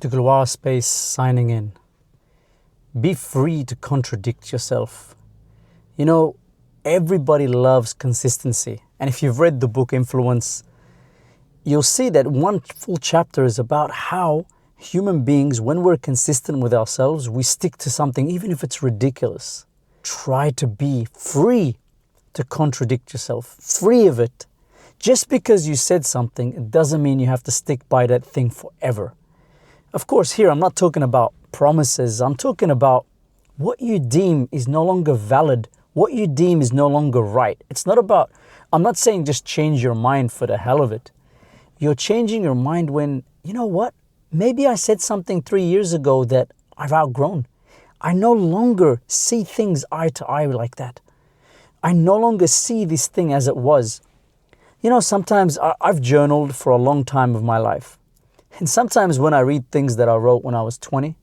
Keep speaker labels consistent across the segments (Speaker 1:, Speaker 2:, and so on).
Speaker 1: Degloirespace signing in. Be free to contradict yourself. You know, everybody loves consistency. And if you've read the book Influence, you'll see that one full chapter is about how human beings, when we're consistent with ourselves, we stick to something even if it's ridiculous. Try to be free to contradict yourself, free of it. Just because you said something, it doesn't mean you have to stick by that thing forever. Of course, here I'm not talking about promises. I'm talking about what you deem is no longer valid, what you deem is no longer right. It's not about, I'm not saying just change your mind for the hell of it. You're changing your mind when, you know what? Maybe I said something 3 years ago that I've outgrown. I no longer see things eye to eye like that. I no longer see this thing as it was. You know, sometimes I've journaled for a long time of my life. And sometimes when I read things that I wrote when I was 20,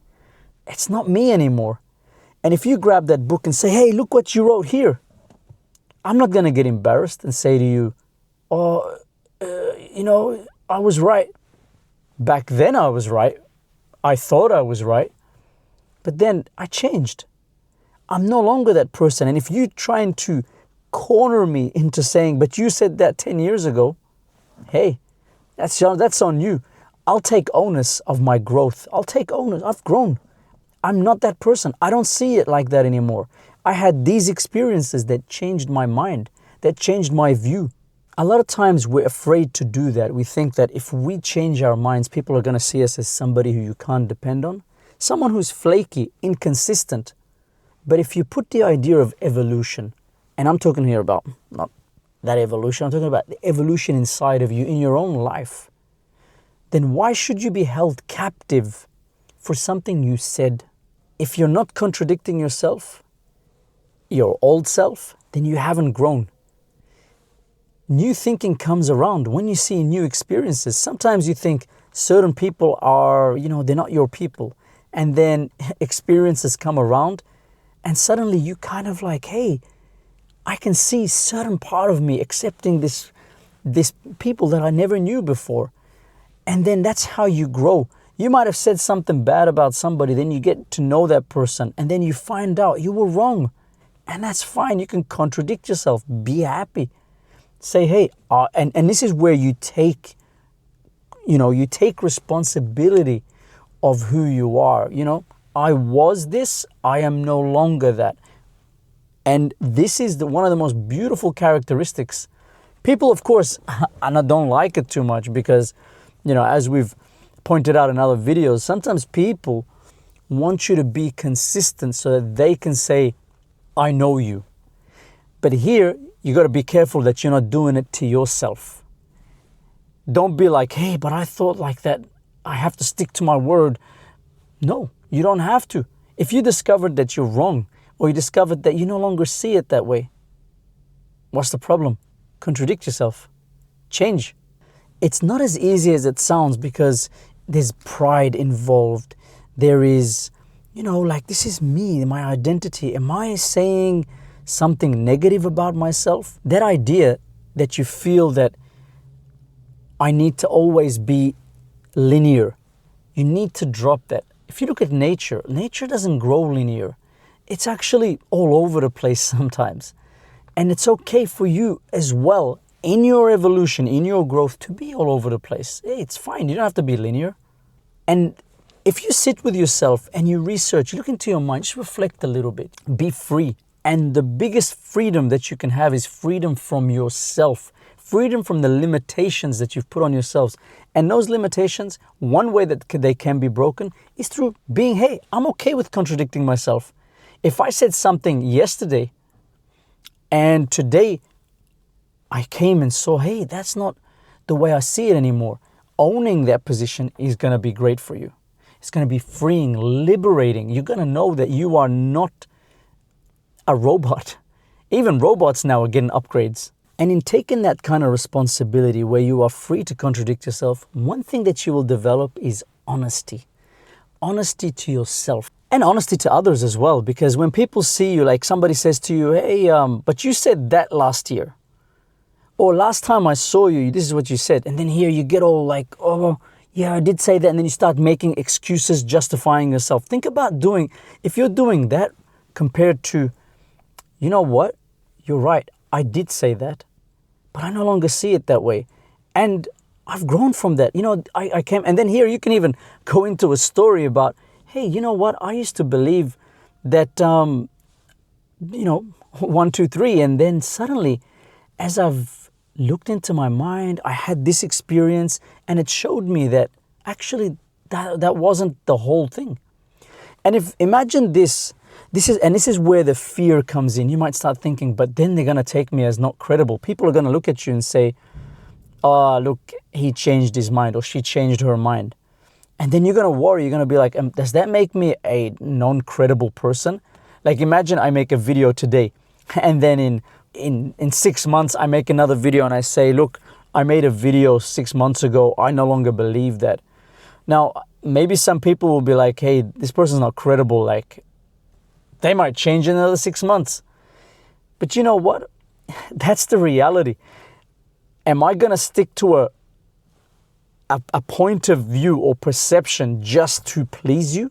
Speaker 1: it's not me anymore. And if you grab that book and say, hey, look what you wrote here, I'm not going to get embarrassed and say to you, I was right. Back then I was right. I thought I was right. But then I changed. I'm no longer that person. And if you're trying to corner me into saying, but you said that 10 years ago, hey, that's on you. I'll take onus of my growth. I'll take onus. I've grown. I'm not that person. I don't see it like that anymore. I had these experiences that changed my mind, that changed my view. A lot of times we're afraid to do that. We think that if we change our minds, people are going to see us as somebody who you can't depend on, someone who's flaky, inconsistent. But if you put the idea of evolution, and I'm talking here about not that evolution, I'm talking about the evolution inside of you in your own life, then why should you be held captive for something you said? If you're not contradicting yourself, your old self, then you haven't grown. New thinking comes around when you see new experiences. Sometimes you think certain people are, they're not your people. And then experiences come around and suddenly you kind of like, hey, I can see certain part of me accepting this people that I never knew before. And then that's how you grow. You might have said something bad about somebody, then you get to know that person, and then you find out you were wrong. And that's fine. You can contradict yourself. Be happy. Say, hey, and this is where you take responsibility of who you are. I was this, I am no longer that. And this is one of the most beautiful characteristics. People, of course, and I don't like it too much because, as we've pointed out in other videos, sometimes people want you to be consistent so that they can say, I know you. But here, you got to be careful that you're not doing it to yourself. Don't be like, hey, but I thought like that. I have to stick to my word. No, you don't have to. If you discovered that you're wrong, or you discovered that you no longer see it that way, what's the problem? Contradict yourself. Change. It's not as easy as it sounds because there's pride involved. There is, this is me, my identity. Am I saying something negative about myself? That idea that you feel that I need to always be linear, you need to drop that. If you look at nature doesn't grow linear. It's actually all over the place sometimes. And it's okay for you as well in your evolution, in your growth, to be all over the place. Hey, it's fine. You don't have to be linear. And if you sit with yourself and you research, you look into your mind, just reflect a little bit. Be free. And the biggest freedom that you can have is freedom from yourself. Freedom from the limitations that you've put on yourselves. And those limitations, one way that they can be broken is through being, hey, I'm okay with contradicting myself. If I said something yesterday and today I came and saw, hey, that's not the way I see it anymore. Owning that position is going to be great for you. It's going to be freeing, liberating. You're going to know that you are not a robot. Even robots now are getting upgrades. And in taking that kind of responsibility where you are free to contradict yourself, one thing that you will develop is honesty. Honesty to yourself. And honesty to others as well, because when people see you, like somebody says to you, hey, but you said that last year. Or last time I saw you, this is what you said. And then here you get all like, oh, yeah, I did say that. And then you start making excuses, justifying yourself. Think about if you're doing that compared to, you know what? You're right. I did say that, but I no longer see it that way. And I've grown from that. I came, and then here you can even go into a story about, hey, you know what? I used to believe that, 1, 2, 3. And then suddenly, as I've looked into my mind, I had this experience, and it showed me that actually that wasn't the whole thing. And imagine this is where the fear comes in. You might start thinking, but then they're going to take me as not credible. People are going to look at you and say, oh, look, he changed his mind, or she changed her mind. And then you're going to worry. You're going to be like, does that make me a non-credible person? Like, imagine I make a video today, and then in 6 months, I make another video and I say, look, I made a video 6 months ago. I no longer believe that. Now, maybe some people will be like, hey, this person's not credible. Like, they might change in another 6 months. But you know what? That's the reality. Am I going to stick to a point of view or perception just to please you?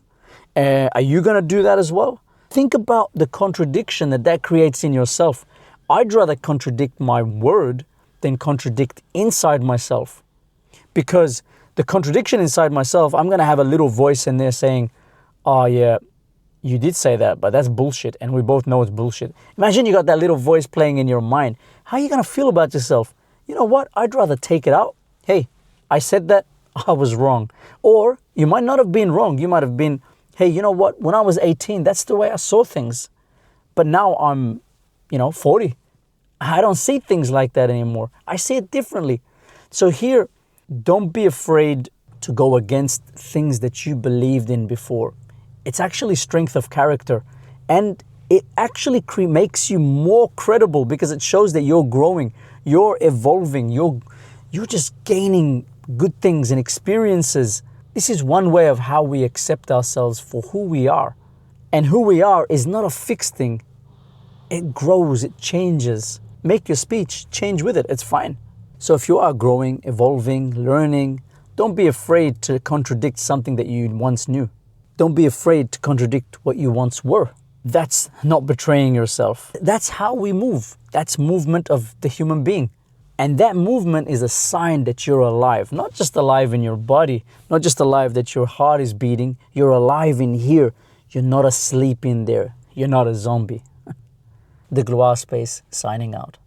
Speaker 1: Are you going to do that as well? Think about the contradiction that creates in yourself. I'd rather contradict my word than contradict inside myself. Because the contradiction inside myself, I'm going to have a little voice in there saying, oh yeah, you did say that, but that's bullshit. And we both know it's bullshit. Imagine you got that little voice playing in your mind. How are you going to feel about yourself? You know what? I'd rather take it out. Hey, I said that, I was wrong. Or you might not have been wrong. You might have been, hey, you know what? When I was 18, that's the way I saw things. But now I'm, 40. I don't see things like that anymore. I see it differently. So here, don't be afraid to go against things that you believed in before. It's actually strength of character. And it actually makes you more credible because it shows that you're growing, you're evolving, you're just gaining good things and experiences. This is one way of how we accept ourselves for who we are. And who we are is not a fixed thing. It grows, it changes. Make your speech, change with it, it's fine. So if you are growing, evolving, learning, don't be afraid to contradict something that you once knew. Don't be afraid to contradict what you once were. That's not betraying yourself. That's how we move. That's movement of the human being. And that movement is a sign that you're alive. Not just alive in your body, not just alive that your heart is beating. You're alive in here. You're not asleep in there. You're not a zombie. Degloirespace signing out.